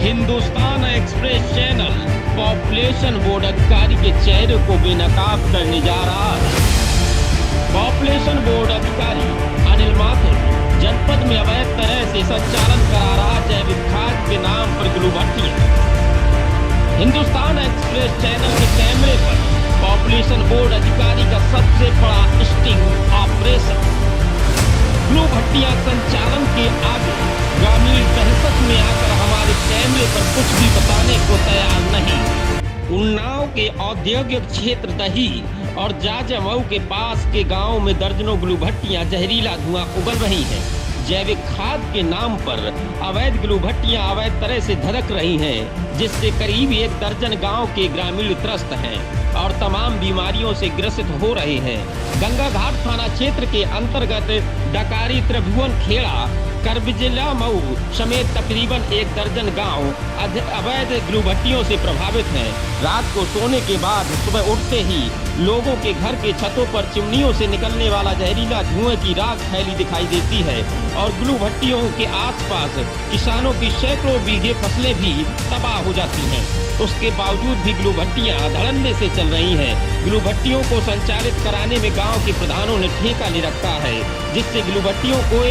Hindustan express channel population board अधिकारी के चेहरे को बेनकाब करने जा रहा है। पॉपुलेशन बोर्ड अधिकारी अनिल माथुर जनपद में अवैध तरह से संचालन करा रहा जैविक खाद के नाम पर ग्लू भट्टियां। हिंदुस्तान एक्सप्रेस चैनल के कैमरे पर पॉपुलेशन बोर्ड अधिकारी का सबसे बड़ा स्टिंग ऑपरेशन। ग्लू भट्टियां संचालन के आगे ग्रामीण दहशत में आकर हमारे कैमरे पर कुछ भी बताने को तैयार नहीं। उन्नाव के औद्योगिक क्षेत्र दही और जाजमऊ के पास के गांव में दर्जनों ग्लू भट्टियां जहरीला धुआं उगल रही हैं। जैविक खाद के नाम पर अवैध ग्लू भट्टियां अवैध तरह से धधक रही हैं, जिससे करीब 1 दर्जन गांव के ग्रामीण त्रस्त हैं और तमाम बीमारियों से ग्रसित हो रहे हैं। गंगा घाट थाना क्षेत्र के अंतर्गत डकारी, त्रिभुवन खेड़ा, करबिजला मऊ समेत तकरीबन 1 दर्जन गांव अवैध ग्लू भट्टियों से प्रभावित हैं। रात को सोने के बाद सुबह उठते ही लोगों के घर के छतों पर चिमनियों से निकलने वाला जहरीला धुएं की राख फैली दिखाई देती है और ग्लू भट्टियों के आसपास किसानों की सैकड़ों बीघे फसलें भी तबाह हो जाती हैं। उसके बावजूद भी ग्लू भट्टियां धड़ल्ले से चल रही हैं। ग्लू भट्टियों को संचालित कराने में गांव के प्रधानों ने ठेका ले रखा है, जिससे ग्लू भट्टियों को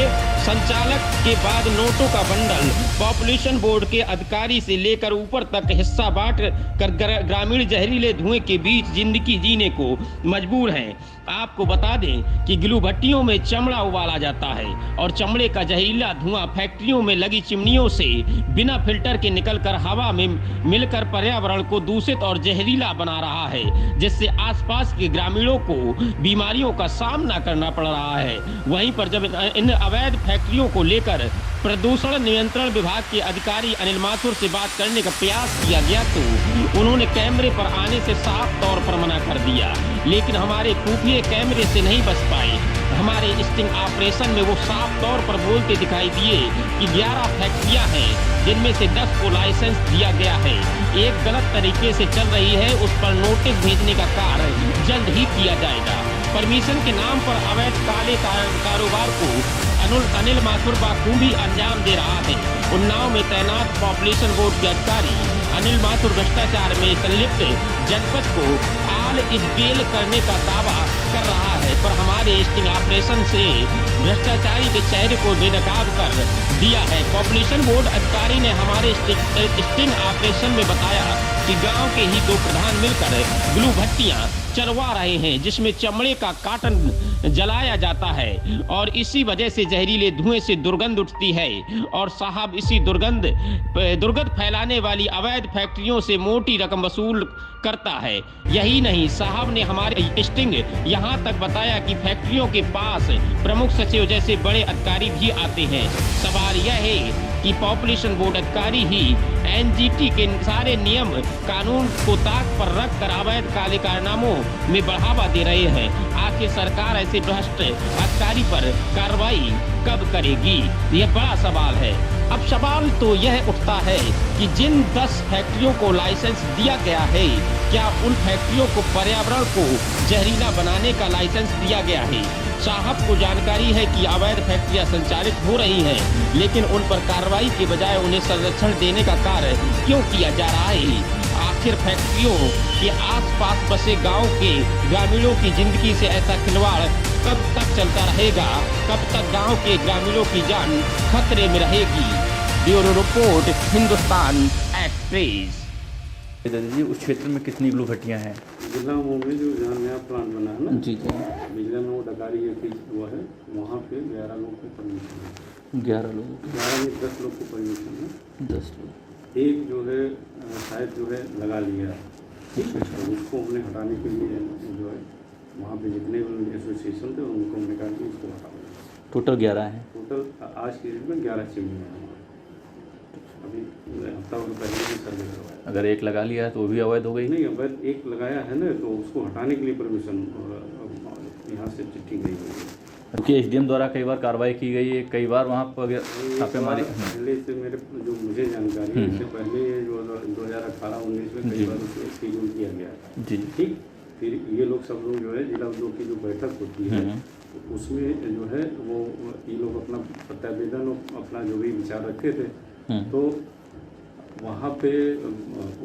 संचालक के बाद नोटों का बंडल पॉपुलेशन बोर्ड के अधिकारी से लेकर ऊपर तक हिस्सा बांट कर ग्रामीण जहरीले धुएं के बीच जिंदगी जीने को मजबूर हैं। आपको बता दें कि ग्लू भट्टियों में चमड़ा उबाला जाता है और चमड़े का जहरीला धुआं फैक्ट्रियों में लगी चिमनियों से बिना फिल्टर के निकलकर हवा में मिलकर पर्यावरण को दूषित और जहरीला बना रहा है, जिससे आसपास के ग्रामीणों को बीमारियों का सामना करना पड़ रहा है। वहीं पर जब इन अवैध फैक्ट्रियों को लेकर प्रदूषण नियंत्रण विभाग के अधिकारी अनिल माथुर से बात करने का प्रयास किया गया तो उन्होंने कैमरे पर आने से साफ तौर पर मना कर दिया, लेकिन हमारे खुफिया कैमरे से नहीं बच पाए। हमारे स्टिंग ऑपरेशन में वो साफ तौर पर बोलते दिखाई दिए कि 11 फैक्ट्रियां हैं, जिनमें से 10 को लाइसेंस दिया गया है। एक गलत तरीके से चल रही है, उस पर नोटिस भेजने का कार्य जल्द ही किया जाएगा। परमिशन के नाम पर अवैध काले कारोबार को अनिल माथुर बखूबी अंजाम दे रहा है। उन्नाव में तैनात पॉपुलेशन बोर्ड के अधिकारी अनिल माथुर भ्रष्टाचार में संलिप्त जनपद को आल इस बेल करने का दावा कर रहा है, पर हमारे स्टिंग ऑपरेशन से भ्रष्टाचारी के चेहरे को बेनकाब कर दिया है। पॉपुलेशन बोर्ड अधिकारी ने हमारे स्टिंग ऑपरेशन में बताया कि गांव के ही 2 प्रधान मिलकर ग्लू भट्टियां चलवा रहे हैं, जिसमें चमड़े का काटन जलाया जाता है और इसी वजह से जहरीले धुएं से दुर्गंध उठती है और साहब इसी दुर्गंध फैलाने वाली अवैध फैक्ट्रियों से मोटी रकम वसूल करता है। यही नहीं, साहब ने हमारे स्टिंग यहाँ तक बताया कि फैक्ट्रियों के पास प्रमुख सचिव जैसे बड़े अधिकारी भी आते हैं। सवाल यह है कि पॉपुलेशन बोर्ड अधिकारी ही एनजीटी के सारे नियम कानून को ताक पर रख कर अवैध काले कारनामों में बढ़ावा दे रहे हैं। आखिर सरकार ऐसे भ्रष्ट अधिकारी पर कार्रवाई कब करेगी, यह बड़ा सवाल है। अब सवाल तो यह उठता है कि जिन 10 फैक्ट्रियों को लाइसेंस दिया गया है, क्या उन फैक्ट्रियों को पर्यावरण को जहरीला बनाने का लाइसेंस दिया गया है? साहब को जानकारी है कि अवैध फैक्ट्रियां संचालित हो रही हैं, लेकिन उन पर कार्रवाई के बजाय उन्हें संरक्षण देने का कार्य क्यों किया जा रहा है? आखिर फैक्ट्रियों के आसपास बसे गांव के ग्रामीणों की जिंदगी से ऐसा खिलवाड़ कब तक चलता रहेगा? कब तक गांव के ग्रामीणों की जान खतरे में रहेगी? Bureau report, Hindustan Express. जी, उस क्षेत्र में कितनी ग्लू भट्टियां हैं? जिला में जो जहाँ नया प्लांट बना है ना, जी जी, बिजला में वो डकारी हुआ है, वहाँ पे 11 लोग को परमिशन है। 11 लोग? 11 में 10 लोग को परमिशन है। 10 लोग। एक जो है शायद जो है लगा लिया, तो उसको हमने हटाने के लिए जो है वहाँ पे जितने एसोसिएशन थे उनको हमने कहा कि इसको हटा दें। टोटल 11 हैं? टोटल आज के डेट में 11 चिमनी है। अभी हफ्ता भर पहले भी सर्वे करवाया। अगर एक लगा लिया है तो वो भी अवैध हो गई? नहीं, अवैध एक लगाया है ना, तो उसको हटाने के लिए परमिशन यहाँ से चिट्ठी गई है। क्योंकि एसडीएम द्वारा कई बार कार्रवाई की गई है, कई बार वहाँ पर छापेमारी। पहले से मेरे जो मुझे जानकारी है, इससे पहले जो 2018-19 में कई बार उसको शेड्यूल किया गया जी, ठीक। फिर ये लोग सब लोग जो है जिला उद्योग की जो बैठक होती है, तो उसमें जो है वो ये लोग अपना प्रत्यावेदन अपना जो भी विचार रखे थे, तो वहाँ पे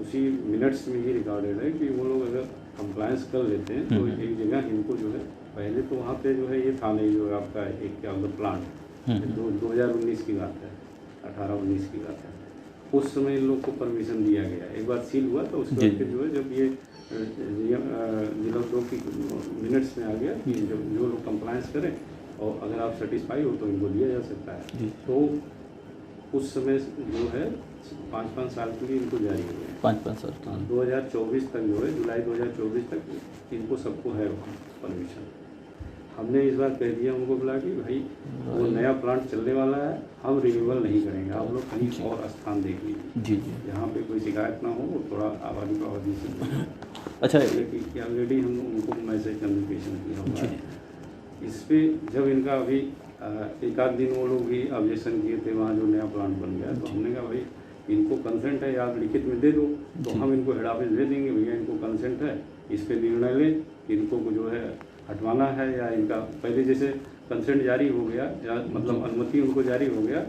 उसी मिनट्स में ही रिकॉर्डेड है कि वो लोग अगर कंप्लायंस कर लेते हैं तो एक जगह इनको जो है, पहले तो वहाँ पे जो है ये था नहीं, जो आपका एक क्या होता प्लांट 2019 की बात है, 18-19 की बात है, उस समय इन लोग को परमिशन दिया गया। एक बार सील हुआ तो उसके बाद फिर जो है जब ये जिला उद्योग की मिनट्स में आ गया कि जो लोग कंप्लायंस करें और अगर आप सेटिस्फाई हो तो इनको दिया जा सकता है। तो उस समय जो है 5-5 साल के लिए इनको जारी हो गया, 5-5 साल 2024 तक जो है, जुलाई 2024 तक इनको सबको है परमिशन। हमने इस बार कह दिया उनको बुला कि भाई वो नया प्लांट चलने वाला है, हम रिन्यूअल नहीं करेंगे, आप लोग कहीं और स्थान देख लीजिए जी। यहाँ पे कोई शिकायत ना हो, वो थोड़ा आबादी पर आबादी से अच्छा, कि ऑलरेडी हम उनको मैसेज कम्युनिकेशन किया हुआ है इस पर। जब इनका अभी एक आध दिन वो लोग भी ऑब्जेक्शन किए थे वहाँ जो नया प्लांट बन गया, तो हमने कहा भाई इनको कंसेंट है, आप लिखित में दे दो, तो हम इनको हेड ऑफिस दे देंगे, भैया इनको कंसेंट है, इस पर निर्णय लें, इनको जो है हटवाना है या इनका पहले जैसे कंसेंट जारी हो गया या मतलब अनुमति उनको जारी हो गया,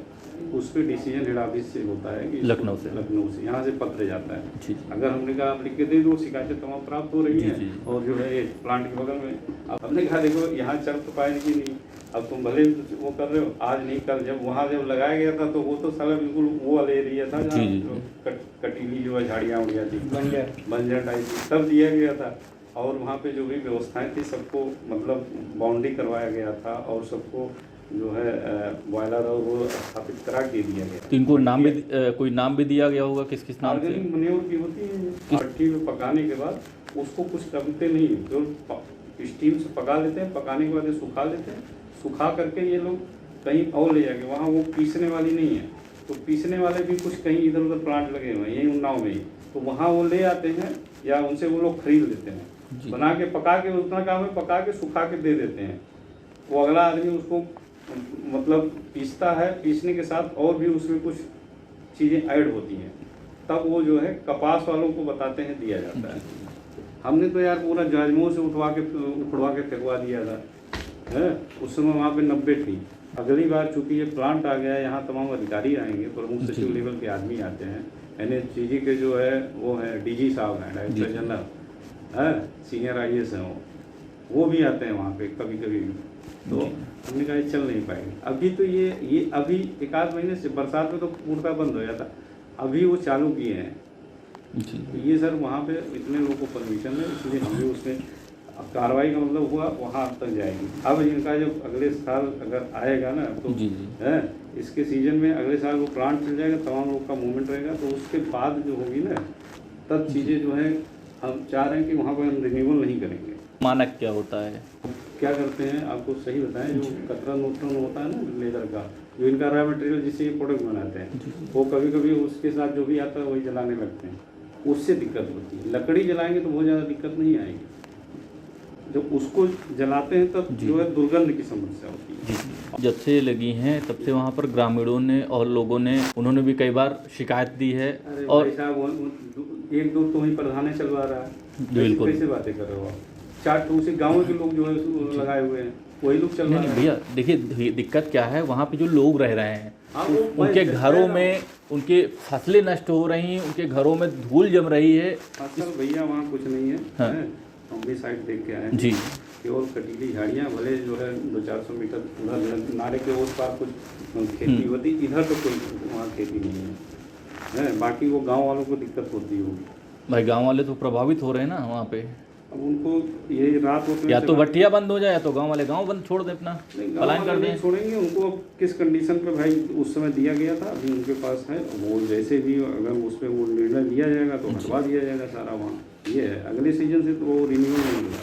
उस पर डिसीजन हेड ऑफिस से होता है कि लखनऊ से यहाँ से पत्र जाता है। अगर हमने कहा आप लिख के दे दो, शिकायतें तमाम प्राप्त हो रही हैं और जो है ये प्लांट के बगल में, अब हमने कहा देखो यहाँ चल तो पाएगी नहीं, अब तुम भले वो कर रहे हो, आज नहीं कल जब वहाँ जब लगाया गया था तो वो तो साला बिल्कुल वो वाला एरिया था जहाँ कटीली जो है झाड़ियाँ उड़िया थी, बंजर टाइप की, तब दिया गया था। और वहाँ पे जो भी व्यवस्थाएं थी सबको मतलब बाउंड्री करवाया गया था और सबको जो है बॉयलर और वो स्थापित करा के दिया गया। तो इनको नाम भी कोई नाम भी दिया गया होगा, किस किस नाम से? ऑर्गेनिक मैन्योर की होती है, भट्टी में पकाने के बाद उसको कुछ करते नहीं, जो स्टीम से पका लेते हैं, पकाने के बाद सुखा लेते हैं, सुखा करके ये लोग कहीं और ले जाके, वहाँ वो पीसने वाली नहीं है, तो पीसने वाले भी कुछ कहीं इधर उधर प्लांट लगे हुए हैं यहीं उन्नाव में ही, तो वहाँ वो ले आते हैं या उनसे वो लोग खरीद लेते हैं, बना के पका के, उतना काम है पका के सुखा के दे देते हैं। वो अगला आदमी उसको मतलब पीसता है, पीसने के साथ और भी उसमें कुछ चीज़ें ऐड होती हैं, तब वो जो है कपास वालों को बताते हैं दिया जाता है। हमने तो यार पूरा जाजमों से उठवा के फेंकवा दिया था, है उस समय वहाँ पे 90 थी। अगली बार चूँकि ये प्लांट आ गया, यहाँ तमाम अधिकारी आएंगे, प्रमुख सचिव लेवल के आदमी आते हैं, NHCG के जो है वो है DG साहब हैं, डायरेक्टर जनरल है, सीनियर IAS हैं, वो भी आते हैं वहाँ पे कभी कभी, तो हमने कहा चल नहीं पाएंगे। अभी तो ये अभी एक आध महीने से, बरसात में तो पूर्णतः बंद हो जाता, अभी वो चालू किए हैं। तो ये सर वहाँ पे इतने लोगों को परमिशन है, इसलिए हम भी उसमें कार्रवाई का मतलब हुआ वहाँ तक जाएगी। अब इनका जब अगले साल अगर आएगा ना तो है इसके सीजन में अगले साल वो प्लांट चल जाएगा, तमाम लोग का मूवमेंट रहेगा, तो उसके बाद जो होगी ना तब चीज़ें जो है हम चाह रहे हैं कि वहाँ पर हम रिन्यूअल नहीं करेंगे। मानक क्या होता है? क्या करते हैं आपको सही बताएं, जो कतरा नोट्रन होता है ना लेदर का, जो इनका रॉ मटेरियल जिससे ये प्रोडक्ट बनाते हैं, वो कभी कभी उसके साथ जो भी आता है वही जलाने लगते हैं, उससे दिक्कत होती है। लकड़ी जलाएंगे तो बहुत ज़्यादा दिक्कत नहीं आएगी, जब उसको जलाते हैं तब जो है दुर्गंध की समस्या होती है। जब से लगी हैं तब से वहाँ पर ग्रामीणों ने और लोगों ने, उन्होंने भी कई बार शिकायत दी है। और एक दो तो वही प्रधान चलवा रहा है, बिल्कुल कैसे बातें कर रहे हो आप? 4 उसी गाँव के लोग जो है लगाए हुए हैं, वही लोग चल रहे हैं। भैया देखिए दिक्कत क्या है, वहाँ पे जो लोग रह रहे हैं उनके घरों में उनके फसलें नष्ट हो रही हैं, उनके घरों में धूल जम रही है। फसल भैया वहाँ कुछ नहीं है, हाँ। हम भी साइड देख के आए जी, केवल कटीली झाड़ियाँ, भले जो है 200-400 मीटर उधर नाले के उस पार कुछ खेती होती, इधर तो कोई वहाँ खेती नहीं है, बाकी वो गांव वालों को दिक्कत होती होगी। भाई गांव वाले तो प्रभावित हो रहे हैं ना वहाँ पे। अब उनको ये रात होते या तो भट्टियाँ बंद हो जाए या तो गांव वाले गांव बंद छोड़ दें, अपना पलायन कर दें। छोड़ेंगे उनको किस कंडीशन पे भाई उस समय दिया गया था, अभी उनके पास है, वो जैसे भी अगर उस पर वो निर्णय लिया जाएगा तो हटवा दिया जाएगा सारा वहाँ। ये है अगले सीजन से तो वो रिन्यूअल नहीं होगा।